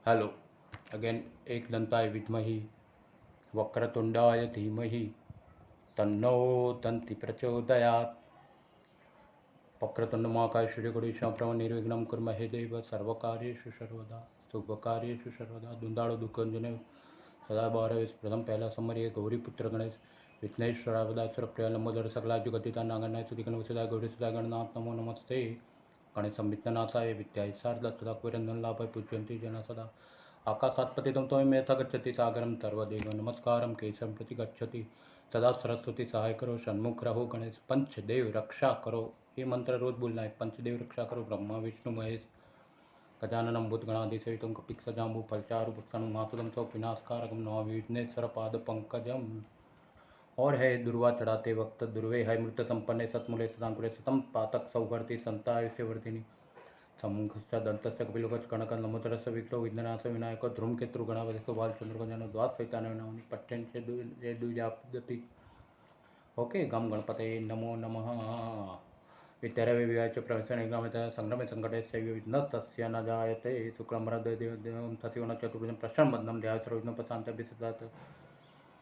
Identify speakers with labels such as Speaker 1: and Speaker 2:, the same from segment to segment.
Speaker 1: Hello again. एक दंताय विद्महि वक्रतुंडाय धीमहि तन्नो दन्ति प्रचोदयात्। वक्रतुंड महाकाय सूर्यकोटि समप्रभ निर्विघ्नं कुर्महे देव सर्वकार्येषु सर्वदा शुभकार्येषु सर्वदा। दुंदाड़ो दुःखंजने सदा भैरव प्रथम पहला समर्य गौरी पुत्र गणेश विघ्नेश्वरावदासुर प्रिय लंबोदर सकला जुगतिता नागनाय सुदिगण वसुदा गौरी सुदा गणनाथ नमो नमस्ते। गणेश संविघ्ननाशाय विद्याय शारदा तथा पुरंदन लाभाय पूज्यन्ते जना सदा। आकाशात्पतितं त्वमेव यथा गच्छति सागरं तर्वदेव नमस्कारं केशं प्रति गच्छति सदा सरस्वती सहाय करो षण्मुख रहो गणेश पंचदेव रक्षा करो। ये मंत्र रोज बोलना है। पंचदेव रक्षा करो ब्रह्मा विष्णु महेश गजाननं भूतगणाधिसेवितं कपित्थजम्बू फलचारुभक्षणं महासुदं विनाशकारकं नमामि विघ्नेश्वर पाद पंकजम। और है दुर्वा चढ़ाते वक्त दुर्वे है मृत संपन्ने सतमूले सदांकुरे सतम पातक सौवर्ती संतायुष्यवर्धिनी समुखस्य दंतस्य कपिलोकच कणकं नमोतरस्य विक्रो विघ्ननाश विनायक धूमकेतुर्गणावधिस्तो बालचंद्रगंजन द्वासैतानवनामि पट्टेन से द्विजापति। ओके गम गणपते नमो नमः। विद्यारवे विवाह च प्रवेशन एग्जाम संग्रमे संकटे से विघ्न तस्य न जायते शुक्रम देवं तस्य चतुर्भुजं प्रसन्नबद्धं ध्याय सर्वविघ्नोपशान्त्यै विशुद्धात्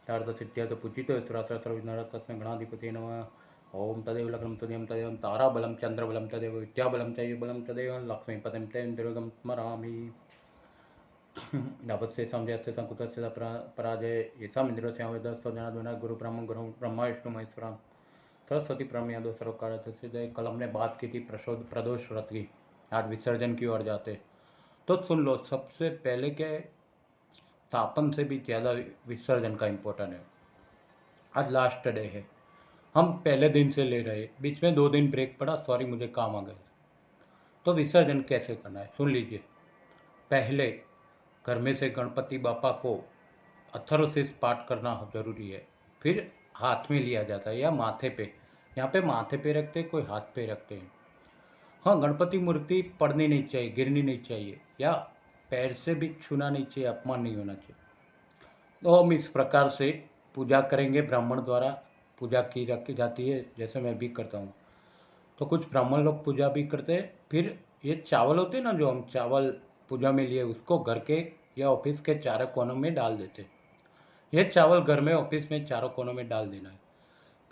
Speaker 1: शारदसिद्ध्यात् पूजितो सुरासुरविघ्नहरः तस्मै गणाधिपते नमः। ओम तदेव लग्नं तदेव तदेव ताराबलं चंद्रबलं तदेव विद्याबलं चैव बलं तदेव लक्ष्मीपतिं तेन दुर्गं स्मरामि। नभस्य संजयस्य संकुतस्य पराजय येषाम् इन्द्रस्य वेदस्य जनार्दन गुरु ब्रह्मा विष्णु महेश्वरम सरस्वती प्रमेय सर्वकार। जय कल हमने बात की थी प्रदोष व्रत की, आज विसर्जन की ओर जाते। तो सुन लो, सबसे पहले के स्थापन से भी ज़्यादा विसर्जन का इम्पोर्टेंट है। आज लास्ट डे है, हम पहले दिन से ले रहे, बीच में 2 दिन ब्रेक पड़ा, सॉरी मुझे काम आ गए। तो विसर्जन कैसे करना है सुन लीजिए। पहले घर में से गणपति बापा को अथर्वशीष पाठ करना जरूरी है। फिर हाथ में लिया जाता है या माथे पे, यहाँ पे माथे पे रखते हैं, कोई हाथ पे रखते हैं। हाँ, गणपति मूर्ति पड़नी नहीं चाहिए, गिरनी नहीं चाहिए, या पैर से भी छूना नहीं चाहिए, अपमान नहीं होना चाहिए। तो हम इस प्रकार से पूजा करेंगे। ब्राह्मण द्वारा पूजा की रखी जाती है, जैसे मैं भी करता हूँ। तो कुछ ब्राह्मण लोग पूजा भी करते हैं। फिर ये चावल होते हैं ना, जो हम चावल पूजा में लिए, उसको घर के या ऑफिस के चारों कोनों में डाल देते। ये चावल घर में ऑफिस में चारों कोनों में डाल देना है।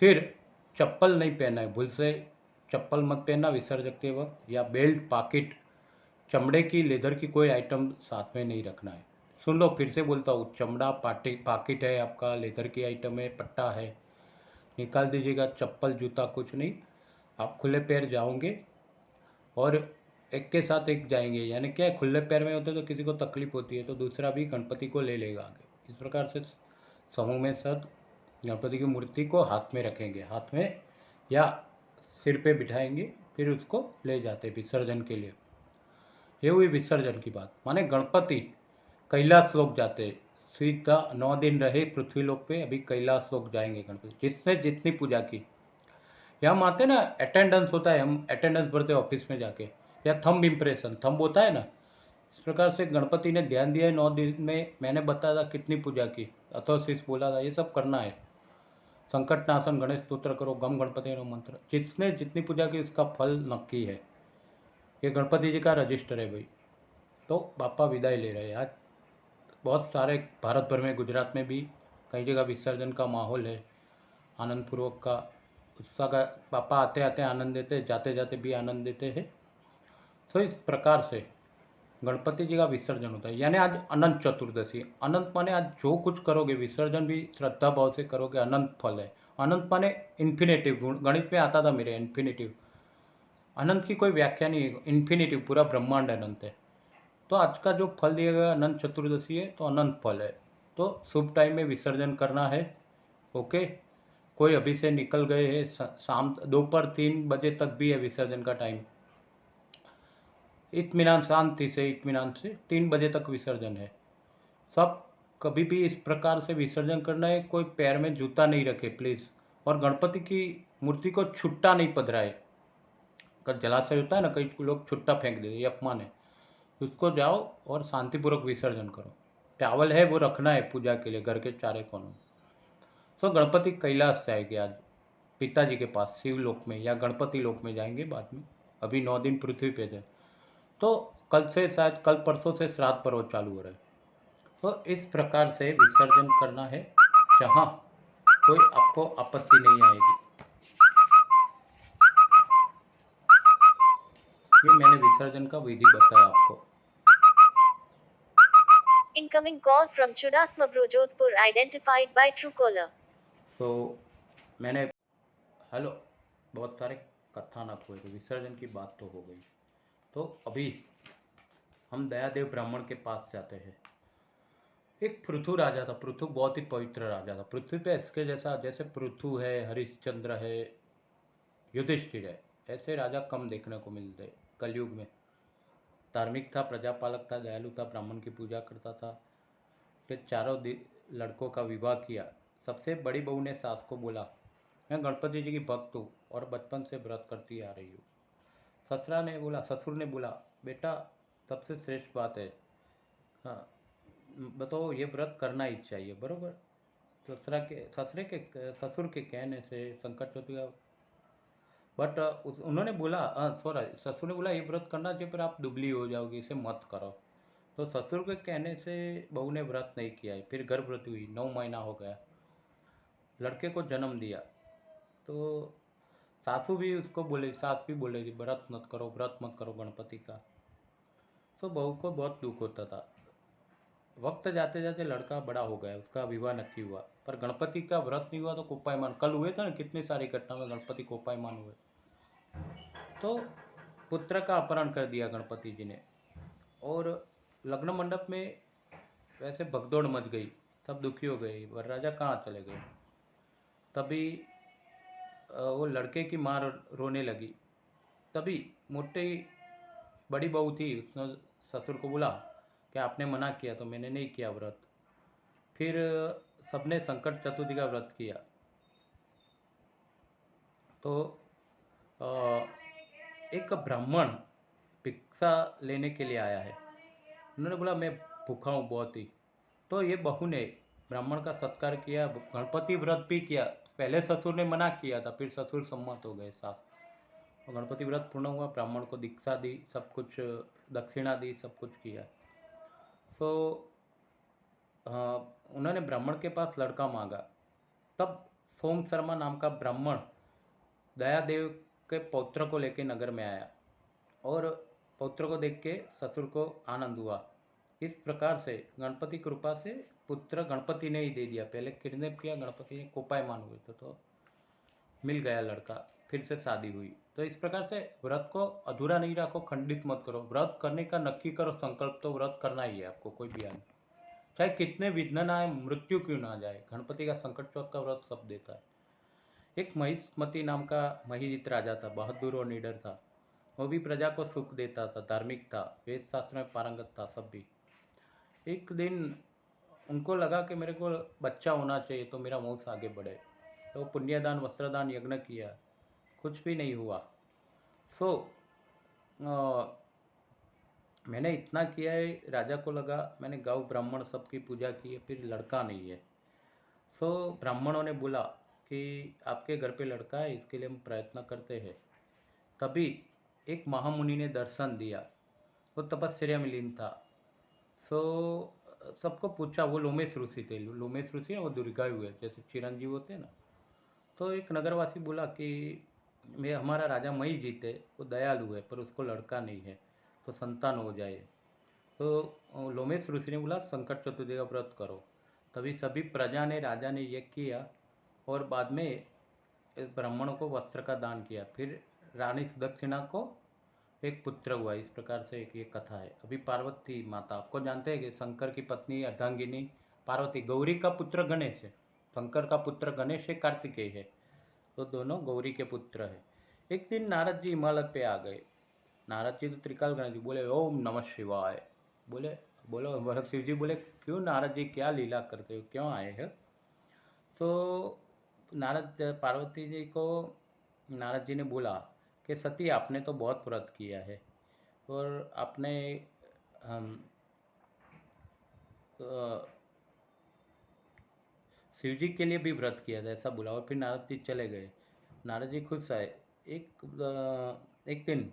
Speaker 1: फिर चप्पल नहीं पहनना है, भूल से चप्पल मत पहनना विसर्जन के वक्त, या बेल्ट पॉकेट चमड़े की लेदर की कोई आइटम साथ में नहीं रखना है। सुन लो, फिर से बोलता हूँ, चमड़ा पॉकेट है आपका, लेदर की आइटम है, पट्टा है, निकाल दीजिएगा। चप्पल जूता कुछ नहीं। आप खुले पैर जाओगे और एक के साथ एक जाएंगे, यानी क्या है, खुले पैर में होते तो किसी को तकलीफ होती है, तो दूसरा भी गणपति को ले लेगा आगे। इस प्रकार से समूह में सब गणपति की मूर्ति को हाथ में रखेंगे, हाथ में या सिर पे बिठाएंगे, फिर उसको ले जाते विसर्जन के लिए। ये हुई विसर्जन की बात। माने गणपति कैलाश लोक जाते, सीधा 9 दिन रहे पृथ्वी लोक पे, अभी कैलाश लोक जाएंगे गणपति, जिसने जितनी पूजा की। या हम आते ना, अटेंडेंस होता है, हम अटेंडेंस भरते ऑफिस में जाके, या थंब इम्प्रेशन, थंब होता है ना, इस प्रकार से गणपति ने ध्यान दिया है। 9 दिन में मैंने बताया था कितनी पूजा की, अथर्वशीष बोला था, ये सब करना है। संकट नाशन गणेश स्तोत्र करो, गम गणपति नो मंत्र, जिसने जितनी पूजा की उसका फल नक्की है। ये गणपति जी का रजिस्टर है भाई। तो बापा विदाई ले रहे हैं आज। बहुत सारे भारत भर में, गुजरात में भी कई जगह विसर्जन का माहौल है, आनंदपूर्वक का उत्साह का। पापा आते आते आनंद देते, जाते जाते भी आनंद देते हैं। तो इस प्रकार से गणपति जी का विसर्जन होता है। यानी आज अनंत चतुर्दशी। अनंत माने आज जो कुछ करोगे, विसर्जन भी श्रद्धा भाव से करोगे, अनंत फल है। अनंत माने इन्फिनेटिव, गणित में आता था मेरे, इन्फिनेटिव। अनंत की कोई व्याख्या नहीं है, इन्फिनेटिव, पूरा ब्रह्मांड अनंत है। तो आज का जो फल दिया गया अनंत चतुर्दशी है, तो अनंत फल है। तो शुभ टाइम में विसर्जन करना है। ओके, कोई अभी से निकल गए हैं, शाम दोपहर 3 बजे तक भी है विसर्जन का टाइम। इत्मीनान, शांति से इत्मीनान से 3 बजे तक विसर्जन है। सब कभी भी इस प्रकार से विसर्जन करना है। कोई पैर में जूता नहीं रखे प्लीज़। और गणपति की मूर्ति को छुट्टा नहीं पधराए। अगर जलाशय होता है ना, कई लोग छुट्टा फेंक देते, ये अपमान है। उसको जाओ और शांतिपूर्वक विसर्जन करो। चावल है वो रखना है पूजा के लिए घर के चारे कोनों। तो गणपति कैलाश जाएंगे आज पिताजी के पास, शिव लोक में या गणपति लोक में जाएंगे बाद में। अभी 9 दिन पृथ्वी पे थे। तो कल से शायद कल परसों से श्राद्ध पर्व चालू हो रहा है। तो इस प्रकार से विसर्जन करना है जहाँ कोई आपको आपत्ति नहीं आएगी। ये मैंने विसर्जन का विधि बताया आपको।
Speaker 2: Incoming call from Chudasma Bro Jodhpur identified by Truecaller.
Speaker 1: मैंने हेलो, बहुत सारे कथानक हुए, तो विसर्जन की बात तो हो गई। तो अभी हम दयादेव ब्राह्मण के पास जाते हैं। एक पृथु राजा था। पृथु बहुत ही पवित्र राजा था। पृथ्वी पे इसके जैसा, जैसे पृथु है, हरिश्चंद्र है, युधिष्ठिर है, ऐसे राजा कम देखने को मिलते कलयुग में। धार्मिक था, प्रजापालक था, दयालु था, ब्राह्मण की पूजा करता था। फिर चारों लड़कों का विवाह किया। सबसे बड़ी बहू ने सास को बोला, मैं गणपति जी की भक्त हूँ और बचपन से व्रत करती आ रही हूँ। ससुर ने बोला, बेटा सबसे श्रेष्ठ बात है, हाँ बताओ, ये व्रत करना ही चाहिए, बरोबर। ससुर के कहने से संकट चतुर्था, बट उन्होंने बोला, ससुर ने बोला ये व्रत करना चाहिए पर आप दुबली हो जाओगी, इसे मत करो। तो ससुर के कहने से बहू ने व्रत नहीं किया है। फिर गर्भवती हुई, 9 महीना हो गया, लड़के को जन्म दिया। तो सास भी बोले थी व्रत मत करो गणपति का। तो बहू को बहुत दुख होता था। वक्त जाते जाते लड़का बड़ा हो गया, उसका विवाह नक्की हुआ, पर गणपति का व्रत नहीं हुआ। तो कोपायमान कल हुए थे ना, कितनी सारी घटना में गणपति कोपायमान हुए। तो पुत्र का अपहरण कर दिया गणपति जी ने, और लग्न मंडप में वैसे भगदौड़ मच गई, सब दुखी हो गए, वरराजा कहाँ चले गए। तभी वो लड़के की माँ रोने लगी। तभी बड़ी बहू थी, उसने ससुर को बोला कि आपने मना किया तो मैंने नहीं किया व्रत। फिर सबने संकट चतुर्थी का व्रत किया। तो एक ब्राह्मण भिक्षा लेने के लिए आया है। उन्होंने बोला मैं भूखा हूँ बहुत ही। तो ये बहू ने ब्राह्मण का सत्कार किया, गणपति व्रत भी किया। पहले ससुर ने मना किया था, फिर ससुर सम्मत हो गए सास। तो गणपति व्रत पूर्ण हुआ, ब्राह्मण को दीक्षा दी, सब कुछ दक्षिणा दी, सब कुछ किया। सो उन्होंने ब्राह्मण के पास लड़का मांगा। तब सोम शर्मा नाम का ब्राह्मण दयादेव के पौत्र को लेकर नगर में आया, और पौत्र को देख के ससुर को आनंद हुआ। इस प्रकार से गणपति कृपा से पुत्र गणपति ने ही दे दिया। पहले किडनैप किया, गणपति ने कोपायमान हुए थे, तो मिल गया लड़का, फिर से शादी हुई। तो इस प्रकार से व्रत को अधूरा नहीं रखो, खंडित मत करो। व्रत करने का नक्की करो संकल्प, तो व्रत करना ही है आपको, कोई भी आए, चाहे कितने विघ्न आए, मृत्यु क्यों ना जाए, गणपति का संकट चौथ का व्रत सब देता है। एक महिष्मति नाम का महिजित राजा था, बहादुर और निडर था। वो भी प्रजा को सुख देता था, धार्मिक था, वेद शास्त्र में पारंगत था। सब भी एक दिन उनको लगा कि मेरे को बच्चा होना चाहिए तो मेरा वंश आगे बढ़े। तो पुण्यदान, वस्त्रदान, यज्ञ किया, कुछ भी नहीं हुआ। सो मैंने इतना किया है, राजा को लगा मैंने गौ ब्राह्मण सबकी पूजा की है, फिर लड़का नहीं है। सो ब्राह्मणों ने बोला कि आपके घर पे लड़का है, इसके लिए हम प्रयत्न करते हैं। तभी एक महामुनि ने दर्शन दिया, वो तपस्या में लीन था। सो सबको पूछा, वो लोमेश ऋषि थे। लोमेश ऋषि वो दीर्घायु हुए, जैसे चिरंजीव होते हैं ना। तो एक नगरवासी बोला कि मैं हमारा राजा मई जीते, वो दयालु है पर उसको लड़का नहीं है, तो संतान हो जाए। तो लोमेश ऋषि ने बोला संकट चतुर्थी का व्रत करो। तभी सभी प्रजा ने, राजा ने यज्ञ किया, और बाद में इस ब्राह्मण को वस्त्र का दान किया। फिर रानी सुदक्षिणा को एक पुत्र हुआ। इस प्रकार से एक ये कथा है। अभी पार्वती माता, आपको जानते हैं कि शंकर की पत्नी अर्धांगिनी पार्वती, गौरी का पुत्र गणेश है। शंकर का पुत्र गणेश है, कार्तिकेय है, तो दोनों गौरी के पुत्र है। एक दिन नारद जी हिमालय पे आ गए। नारद जी तो त्रिकाल गणेश जी, बोले ओम नमः शिवाय। बोले बोलो शिव जी बोले क्यों नारद जी, क्या लीला करते हो, क्यों आए हैं। तो पार्वती जी को नारद जी ने बोला कि सती आपने तो बहुत व्रत किया है, और आपने शिव जी के लिए भी व्रत किया था, ऐसा बोला। और फिर नारद जी चले गए। नारद जी खुश आए। एक दिन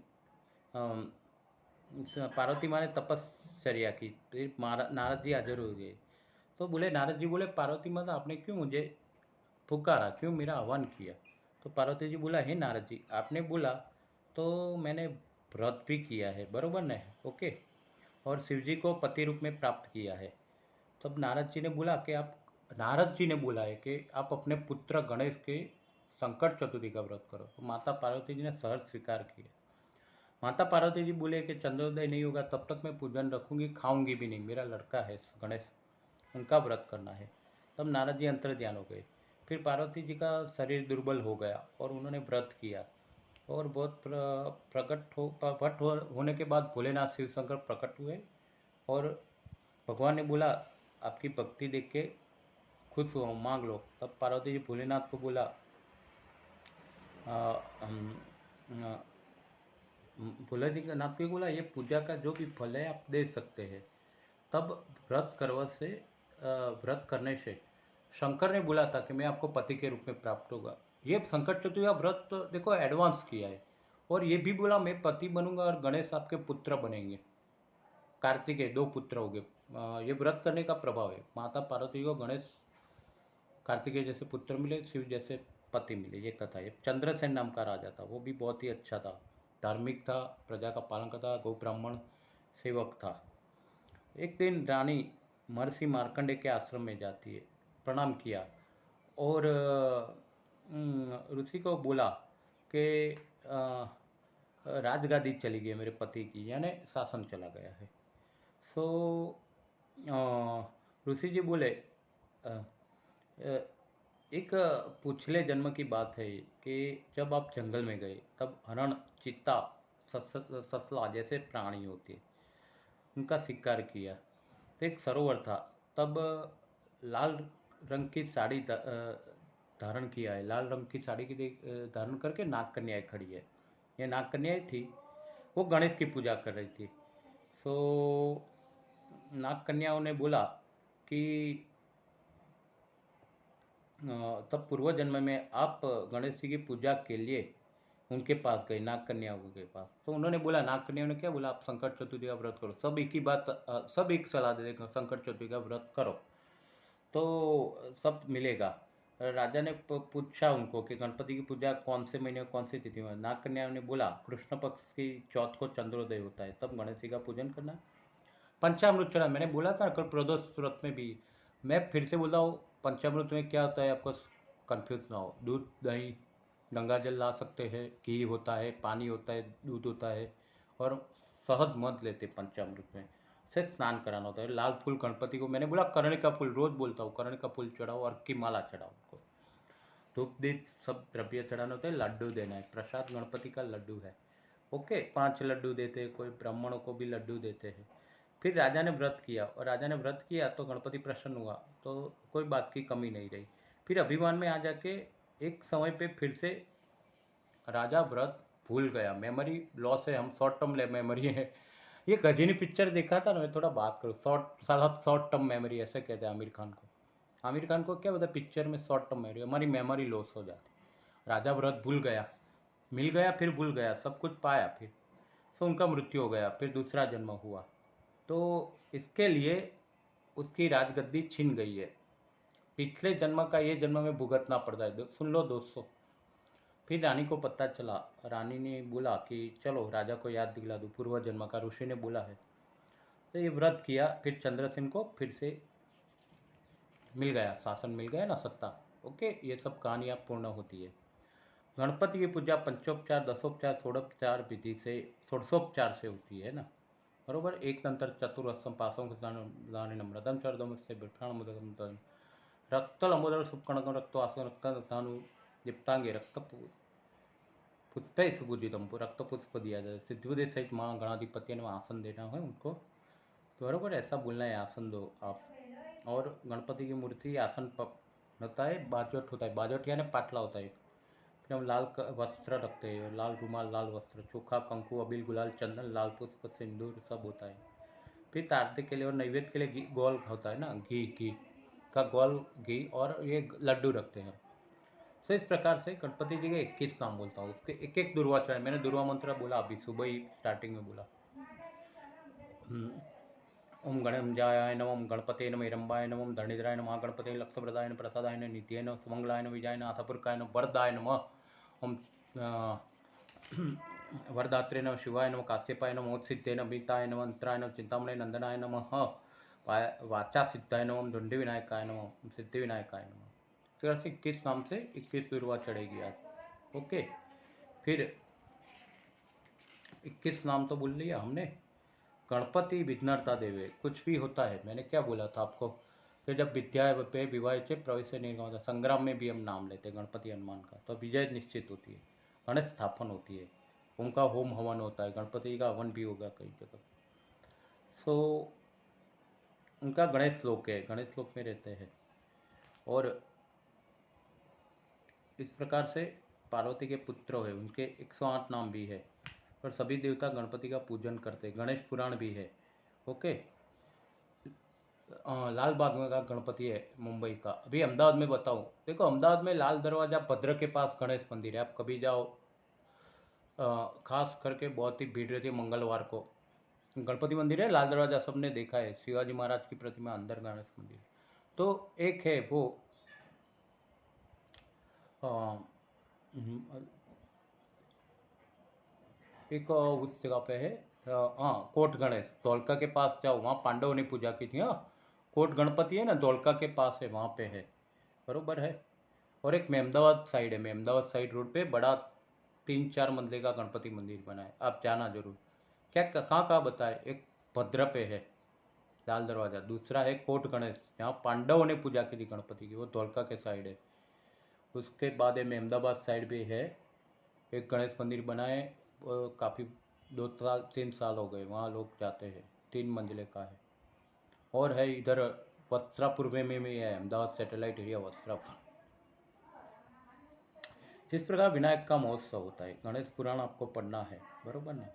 Speaker 1: पार्वती माँ ने तपश्चर्या की, फिर नारद जी हाजिर हो गए। तो बोले, नारद जी बोले, पार्वती माता आपने क्यों मुझे पुकारा, क्यों मेरा आह्वान किया? तो पार्वती जी बोला, हे नारद जी, आपने बोला तो मैंने व्रत भी किया है, बरोबर न? ओके। और शिव जी को पति रूप में प्राप्त किया है। तब नारद जी ने बोला है कि आप अपने पुत्र गणेश के संकट चतुर्थी का व्रत करो। तो माता पार्वती जी ने सहर्ष स्वीकार किया। माता पार्वती जी बोले कि चंद्रोदय नहीं होगा तब तक मैं पूजन रखूंगी, खाऊंगी भी नहीं, मेरा लड़का है गणेश, उनका व्रत करना है। तब नारद जी अंतर्ध्यान हो गए। फिर पार्वती जी का शरीर दुर्बल हो गया और उन्होंने व्रत किया। और बहुत प्रकट होने के बाद भोलेनाथ शिव शंकर प्रकट हुए और भगवान ने बोला, आपकी भक्ति देख के खुश हुआ हूँ, मांग लो। तब पार्वती जी भोलेनाथ को बोला, भोलेनाथ को बोला, ये पूजा का जो भी फल है आप दे सकते हैं। तब व्रत करने से शंकर ने बोला था कि मैं आपको पति के रूप में प्राप्त होगा। ये संकट चतुर्थी का व्रत देखो एडवांस किया है। और ये भी बोला, मैं पति बनूंगा और गणेश आपके पुत्र बनेंगे, कार्तिकेय 2 पुत्र हो गए। ये व्रत करने का प्रभाव है। माता पार्वती को गणेश कार्तिकेय जैसे पुत्र मिले, शिव जैसे पति मिले, ये कथा है। चंद्रसेन नाम का राजा था, वो भी बहुत ही अच्छा था, धार्मिक था, प्रजा का पालन करता, गौ ब्राह्मण सेवक था। एक दिन रानी महर्षि मार्कंडे के आश्रम में जाती है, प्रणाम किया और ऋषि को बोला कि राजगादी चली गई मेरे पति की, यानी शासन चला गया है। सो ऋषि जी बोले, एक पिछले जन्म की बात है कि जब आप जंगल में गए तब हरण, चीता, ससला जैसे प्राणी होते हैं, उनका शिकार किया। तो एक सरोवर था, तब लाल रंग की साड़ी धारण किया है, लाल रंग की साड़ी की धारण करके नाग कन्याएं खड़ी है। ये नाग कन्याएं थी, वो गणेश की पूजा कर रही थी। सो नाग कन्याओं ने बोला कि तब पूर्व जन्म में आप गणेश जी की पूजा के लिए उनके पास गए, नाग कन्याओं के पास। तो उन्होंने बोला, नाग कन्याओं ने क्या बोला, आप संकट चतुर्थी का व्रत करो। सब एक ही बात, सब एक सलाह दे देगा, संकट चतुर्थी का व्रत करो तो सब मिलेगा। राजा ने पूछा उनको कि गणपति की पूजा कौन से महीने और कौन सी तिथि में। नाग कन्याओं ने बोला, कृष्ण पक्ष की चौथ को चंद्रोदय होता है, तब गणेश जी का पूजन करना। पंचामृत चढ़ा, मैंने बोला था कल प्रदोष व्रत में भी, मैं फिर से बोल रहा हूँ, पंचामृत में क्या होता है आपको कंफ्यूज ना हो। दूध, दही, गंगा जल ला सकते हैं, घी होता है, पानी होता है, दूध होता है और शहद मध लेते पंचामृत में से स्नान कराना होता है। लाल फूल गणपति को, मैंने बोला कर्ण का फूल, रोज बोलता हूँ, कर्ण का फूल चढ़ाओ और की माला चढ़ाओ उनको। धूप दीप सब द्रव्य चढ़ाना होता है, लड्डू देना है, प्रसाद गणपति का लड्डू है। ओके, 5 लड्डू देते हैं, कोई ब्राह्मणों को भी लड्डू देते हैं। फिर राजा ने व्रत किया और राजा ने व्रत किया तो गणपति प्रसन्न हुआ, तो कोई बात की कमी नहीं रही। फिर अभिमान में आ जाके एक समय पे फिर से राजा व्रत भूल गया। मेमोरी लॉस है, हम शॉर्ट टर्म मेमोरी है। ये गजनी पिक्चर देखा था ना, मैं थोड़ा बात करूँ, शॉर्ट टर्म मेमोरी ऐसे कहते हैं आमिर खान को। आमिर खान को क्या होता है पिक्चर में शॉर्ट टर्म मेमोरी, हमारी मेमोरी लॉस हो जाती। राजा व्रत भूल गया, मिल गया फिर भूल गया, सब कुछ पाया फिर, तो उनका मृत्यु हो गया, फिर दूसरा जन्म हुआ। तो इसके लिए उसकी राजगद्दी छिन गई है, पिछले जन्म का ये जन्म में भुगतना पड़ता है। सुन लो दोस्तों। फिर रानी को पता चला, रानी ने बोला कि चलो राजा को याद दिला दो, पूर्व जन्म का ऋषि ने बोला है। तो ये व्रत किया, फिर चंद्रसेन को फिर से मिल गया, शासन मिल गया ना, सत्ता। ओके, ये सब कहानियाँ पूर्ण होती है। गणपति की पूजा पंचोपचार, दसोपचार, षोडोपचार विधि से, षोडशोपचार से होती है ना, बरोबर। एक तंत्र चतुरस्त्रम पासों दान मृदम चरदम से बिठाण मुदम रक्त लंबोदर सुकणकम रक्त आसन रक्तानु दीप्तांगे रक्त पुष्प सुपूजितम, रक्त पुष्प दिया जाए। सिद्धि सहित माँ गणाधिपति ने आसन देना है उनको, तो बरोबर ऐसा बोलना है, आसन दो आप। और गणपति की मूर्ति आसन होता है, बाजट होता है, बाजट यानी पाटला होता है। फिर हम लाल वस्त्र रखते हैं, लाल रुमाल, लाल वस्त्र, चोखा, कंकु, अबील, गुलाल, चंदन, लाल पुष्प, सिंदूर सब होता है। फिर आरती के लिए और नैवेद्य के लिए घी गोल होता है ना, घी का गोल घी, और ये लड्डू रखते हैं। तो इस प्रकार से गणपति जी के 21 नाम बोलता हूँ, उसके एक एक दुर्वा चढ़ाए। मैंने दुर्वा मंत्र बोला अभी सुबह ही स्टार्टिंग में बोला। ओम गणेशाय नमः, ओम गणपते नमः, हिरंबाय नमः, ओम धरणीधराय नमः, गणपते लक्ष्मप्रदाय नमः, प्रसादाय नमः, नित्याय नमः, सुमंगलाय नमः, विजयाय नमः, आशापुरकाय नमः, वरदाय नमः, ओम वरदात्रे नमः, शिवाय नमः, काश्यपाय नमः, मोक्षसिद्धे नमः, मीताय नमः, अंतराय नमः, चिंतामणि नंदनाय नमः, वाचा सिद्धाय नमः, ओम धुंडी विनायकाय नमः, ओम सिद्धि विनायकाय नमः। इस तरह से 21 नाम से 21 बिरुवा चढ़ेगी आज। ओके, फिर 21 नाम तो बोल लिया हमने। गणपति विघ्नहर्ता देवे, कुछ भी होता है, मैंने क्या बोला था आपको कि जब विद्या पे विवाह से प्रवेश नहीं होता, संग्राम में भी हम नाम लेते हैं गणपति हनुमान का, तो विजय निश्चित होती है, गणेश स्थापन होती है, उनका होम हवन होता है, गणपति का हवन भी होगा कई जगह। सो उनका गणेश श्लोक है, गणेश श्लोक में रहते हैं। और इस प्रकार से पार्वती के पुत्र है, उनके 108 नाम भी है, और सभी देवता गणपति का पूजन करते हैं, गणेश पुराण भी है। ओके, लाल बाग में का गणपति है मुंबई का। अभी अहमदाबाद में बताऊँ, देखो अहमदाबाद में लाल दरवाज़ा भद्र के पास गणेश मंदिर है, आप कभी जाओ, खास करके बहुत ही भीड़ रहती है मंगलवार को। गणपति मंदिर है, लाल दरवाज़ा सबने देखा है, शिवाजी महाराज की प्रतिमा अंदर गणेश मंदिर। तो एक है वो एक उस जगह पे है, हाँ, कोट गणेश, धौलका के पास जाओ, वहाँ पांडवों ने पूजा की थी। हाँ, कोट गणपति है ना, धौलका के पास है, वहाँ पे है, बरोबर है। और एक मेहमदाबाद साइड है, मेहमदाबाद साइड रोड पे बड़ा 3-4 मंजिले का गणपति मंदिर बना है, आप जाना जरूर। क्या कहाँ कहाँ बताए, एक भद्र पे है लाल दरवाज़ा, दूसरा है कोट गणेश, जहाँ पांडवों ने पूजा की थी गणपति की, वो धौलका के साइड है। उसके बाद है मेहमदाबाद साइड भी है एक गणेश मंदिर बना है, काफ़ी 2-3 साल हो गए, वहाँ लोग जाते हैं, 3 मंजिले का है। और है इधर वस्त्रापुर में भी है, अहमदाबाद सैटेलाइट एरिया वस्त्रापुर। इस प्रकार विनायक का महोत्सव होता है, गणेश पुराण आपको पढ़ना है, बरोबर ना।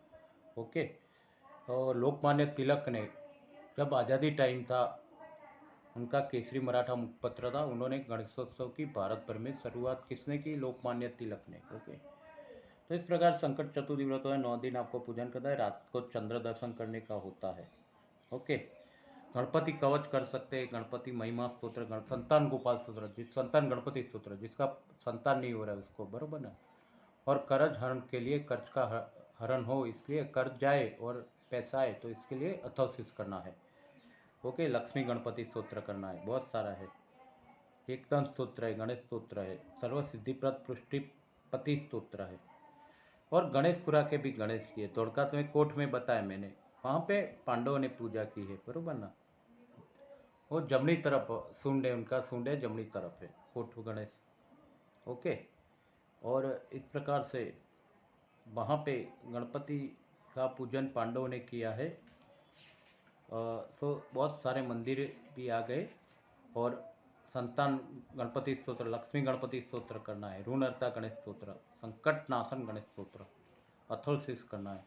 Speaker 1: ओके, और लोकमान्य तिलक ने जब आज़ादी टाइम था, उनका केसरी मराठा मुखपत्र था, उन्होंने गणेशोत्सव की भारत भर में शुरुआत किसने की, लोकमान्य तिलक ने। ओके, तो इस प्रकार संकट चतुर्थी व्रत है, 9 दिन आपको पूजन करना है, रात को चंद्र दर्शन करने का होता है। ओके, गणपति कवच कर सकते हैं, गणपति महिमा स्तोत्र, संतान गोपाल स्तोत्र, संतान गणपति स्तोत्र, जिसका संतान नहीं हो रहा है उसको, बरोबर ना। और कर्ज हरण के लिए, कर्ज का हरण हो, इसलिए कर्ज जाए और पैसा आए, तो इसके लिए अथोसिस करना है। ओके, लक्ष्मी गणपति स्तोत्र करना है, बहुत सारा है, एकदम स्तोत्र है, गणेश स्तोत्र है, सर्व सिद्धिप्रद पुष्टिपति स्तोत्र है। और गणेशपुरा के भी गणेश जी है, धोड़का में कोट में बताया मैंने, वहाँ पे पांडवों ने पूजा की है, बरोबर ना। वो जमनी तरफ सूंड है, उनका सूंड है जमनी तरफ है, कोट गणेश। ओके, और इस प्रकार से वहाँ पे गणपति का पूजन पांडवों ने किया है। सो बहुत सारे मंदिर भी आ गए, और संतान गणपति स्तोत्र, लक्ष्मी गणपति स्तोत्र करना है, ऋणहर्ता गणेश स्तोत्र, संकट नाशन गणेश स्तोत्र, अथोसिस करना है।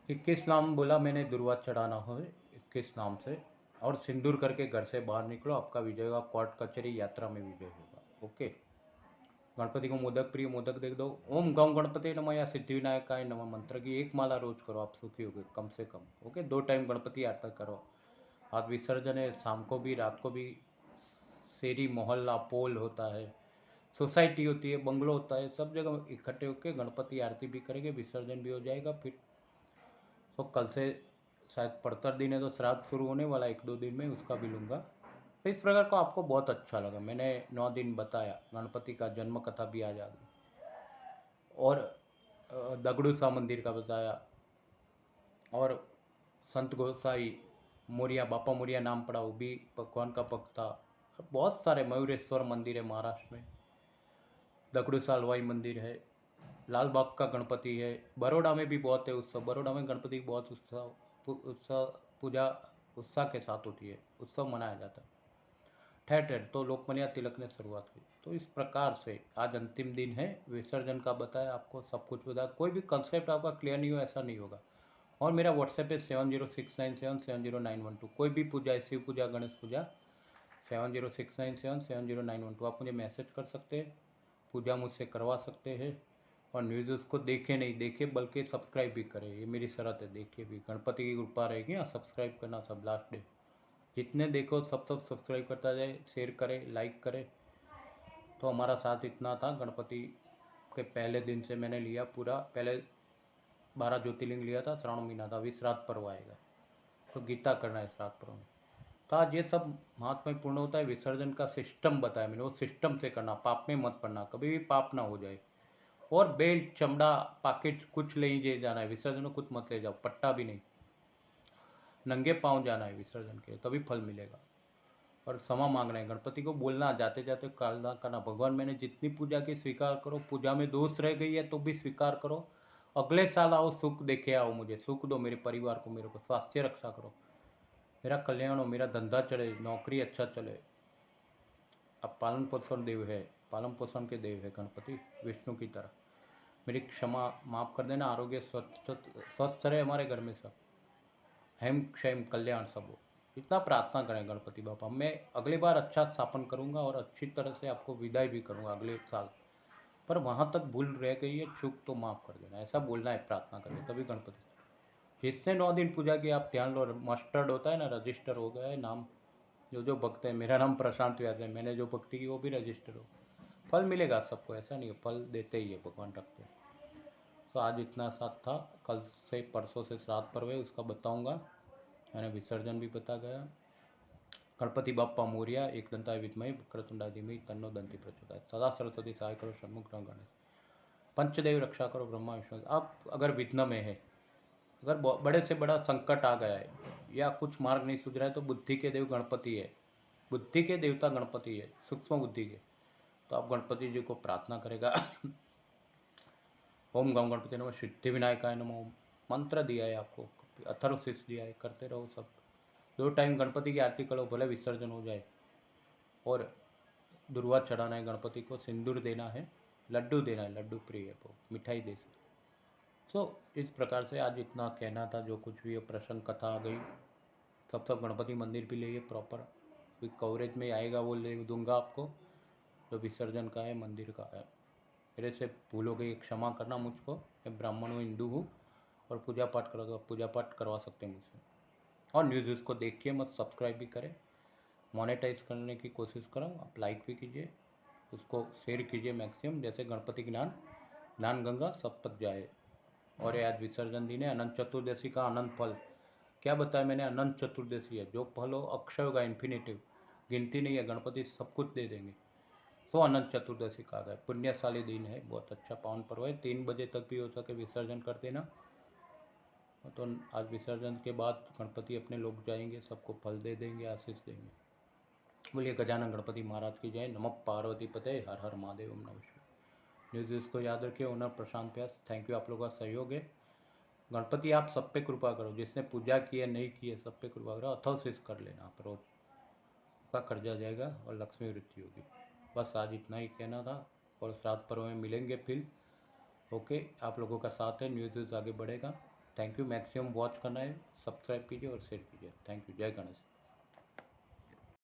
Speaker 1: 21 नाम बोला मैंने, दुर्वा चढ़ाना हो 21 नाम से, और सिंदूर करके घर से बाहर निकलो, आपका विजय होगा, कोर्ट कचहरी यात्रा में विजय होगा। ओके, गणपति को मोदक प्रिय, मोदक दे दो। ओम गम गणपति नमः या सिद्धिविनायकाय नमः मंत्र की 1 माला रोज करो, आप सुखी होगे कम से कम। ओके, 2 टाइम गणपति आरती करो। आज विसर्जन है, शाम को भी रात को भी, शेरी मोहल्ला पोल होता है, सोसाइटी होती है, बंगलो होता है, सब जगह इकट्ठे होकर गणपति आरती भी करेंगे, विसर्जन भी हो जाएगा। फिर तो कल से शायद पड़तर दिन है, तो श्राद्ध शुरू होने वाला 1-2 दिन में, उसका भी लूँगा। तो इस प्रकार को आपको बहुत अच्छा लगा, मैंने 9 दिन बताया, गणपति का जन्म कथा भी आ जाएगी, और दगड़ू सा मंदिर का बताया, और संत गोसाई मोरिया, बापा मोरिया नाम पड़ा, वो भी भगवान का भक्त था। बहुत सारे, मयूरेश्वर मंदिर है महाराष्ट्र में, दगड़ू सा हलवाई मंदिर है, लाल बाग का गणपति है, बड़ौदा में भी बहुत है उत्सव, बड़ौदा में गणपति की बहुत उत्सव पूजा उत्साह के साथ होती है, उत्सव मनाया जाता है ठहर ठहर। तो लोकमान्य तिलक ने शुरुआत की, तो इस प्रकार से आज अंतिम दिन है, विसर्जन का बताया आपको, सब कुछ बताया, कोई भी कंसेप्ट आपका क्लियर नहीं हो ऐसा नहीं होगा। और मेरा व्हाट्सएप है 7069770912, कोई भी पूजा है, शिव पूजा, गणेश पूजा, 7069770912, आप मुझे मैसेज कर सकते हैं, पूजा मुझसे करवा सकते हैं। और न्यूज़ उसको देखे नहीं देखे बल्कि सब्सक्राइब भी करे, ये मेरी शर्त है। देखिए भी गणपति की कृपा रहेगी ना, सब्सक्राइब करना सब लास्ट डे। जितने देखो सब सब्सक्राइब करता जाए, शेयर करे, लाइक करे। तो हमारा साथ इतना था, गणपति के पहले दिन से मैंने लिया पूरा, पहले 12 ज्योतिर्लिंग लिया था, श्रावण महीना था, अभी श्राद्ध पर्व आएगा तो गीता करना है श्राद्ध पर्व में। तो आज ये सब महत्वपूर्ण होता है। विसर्जन का सिस्टम बताया मैंने, वो सिस्टम से करना, पाप में मत पड़ना, कभी भी पाप ना हो जाए। और बेल्ट, चमड़ा, पॉकेट कुछ ले ही जाना है विसर्जन में, कुछ मत ले जाओ, पट्टा भी नहीं। नंगे पाँव जाना है विसर्जन के, तभी फल मिलेगा। और क्षमा मांगना है, गणपति को बोलना जाते जाते कालना करना, भगवान मैंने जितनी पूजा की स्वीकार करो, पूजा में दोष रह गई है तो भी स्वीकार करो। अगले साल आओ, सुख देके आओ, मुझे सुख दो, मेरे परिवार को, मेरे को स्वास्थ्य रक्षा करो, मेरा कल्याण हो, मेरा धंधा चले, नौकरी अच्छा चले। अब पालन पोषण देव है, पालन पोषण के देव है गणपति, विष्णु की तरह। मेरी क्षमा माफ़ कर देना, आरोग्य स्वस्थ रहे हमारे घर में सब, हेम क्षेम कल्याण सब हो, इतना प्रार्थना करें गणपति बापा। मैं अगली बार अच्छा स्थापन करूंगा और अच्छी तरह से आपको विदाई भी करूंगा अगले साल। पर वहाँ तक भूल रह गई है, चूक तो माफ़ कर देना, ऐसा बोलना है प्रार्थना करके, तभी गणपति। जिसने 9 दिन पूजा की, आप ध्यान लो, मस्टर्ड होता है ना, रजिस्टर हो गया है नाम। जो भक्त है, मेरा नाम प्रशांत व्यास है, मैंने जो भक्ति की वो भी रजिस्टर हो, फल मिलेगा सबको, ऐसा नहीं है, फल देते ही है भगवान, रखते हैं। तो आज इतना साथ था, कल से परसों से श्राद्ध पर्व है, उसका बताऊंगा। मैंने विसर्जन भी बता गया। गणपति बाप्पा मोरिया, एक दंताय विद्महे वक्रतुंडाय धीमहि तन्नो दंति प्रचोदयात्। सदा सरस्वती सहाय करो, षण्मुख राम गणेश। पंचदेव रक्षा करो, ब्रह्मा विष्णु। अब अगर विघ्न में है, अगर बड़े से बड़ा संकट आ गया है या कुछ मार्ग नहीं सूझ रहा है, तो बुद्धि के देव गणपति है, बुद्धि के देवता गणपति है, सूक्ष्म बुद्धि के। तो आप गणपति जी को प्रार्थना करेगा। ओम गम गणपति नमः, सिद्धि विनायकाय नमः, मंत्र दिया है आपको, अथर्वशीष दिया है, करते रहो सब। 2 टाइम गणपति की आरती करो, भले विसर्जन हो जाए। और दुर्वा चढ़ाना है गणपति को, सिंदूर देना है, लड्डू देना है, लड्डू प्रिय है वो, मिठाई दे सकते। इस प्रकार से आज इतना कहना था, जो कुछ भी प्रसंग कथा आ गई, सब गणपति मंदिर भी ले प्रॉपर, अभी कवरेज में आएगा वो ले दूंगा आपको, जो विसर्जन का है, मंदिर का है। मेरे से भूल हो गई, क्षमा करना मुझको, मैं ब्राह्मण हूँ, हिंदू हूँ, और पूजा पाठ करो तो आप पूजा पाठ करवा सकते हैं मुझसे। और न्यूज़ उसको देखिए मत, सब्सक्राइब भी करें, मोनेटाइज करने की कोशिश करो, आप लाइक भी कीजिए, उसको शेयर कीजिए मैक्सिमम, जैसे गणपति ज्ञान ज्ञान गंगा सब तक जाए। और ये आज विसर्जन दिन है, अनंत चतुर्दशी का अनंत फल, क्या बताया मैंने, अनंत चतुर्दशी है, जो फल हो अक्षय होगा, इन्फिनिटिव, गिनती नहीं है, गणपति सब कुछ दे देंगे। अनंत चतुर्दशी कहा गया, पुण्यशाली दिन है, बहुत अच्छा पावन पर्व है। 3 बजे तक भी हो सके विसर्जन कर देना। तो आज विसर्जन के बाद गणपति अपने लोग जाएंगे, सबको फल दे देंगे, आशीष देंगे। बोलिए गजानन गणपति महाराज की जय। नमः पार्वती पते, हर हर महादेव, ओम नमः शिवाय। न्यूज़ को याद रखिए, owner Prashant Vyas, thank you, आप लोगों का सहयोग है। गणपति आप सब पे कृपा करो, जिसने पूजा की है नहीं की है, सब पे कृपा करो, अथर्वशीष कर लेना आप रोज, का कर्जा जाएगा और लक्ष्मी वृद्धि होगी। बस आज इतना ही कहना था, और श्राद्ध पर्व में मिलेंगे फिर। ओके, आप लोगों का साथ है, न्यूज़ आगे बढ़ेगा। थैंक यू, मैक्सिमम वॉच करना है, सब्सक्राइब कीजिए और शेयर कीजिए। थैंक यू, जय गणेश।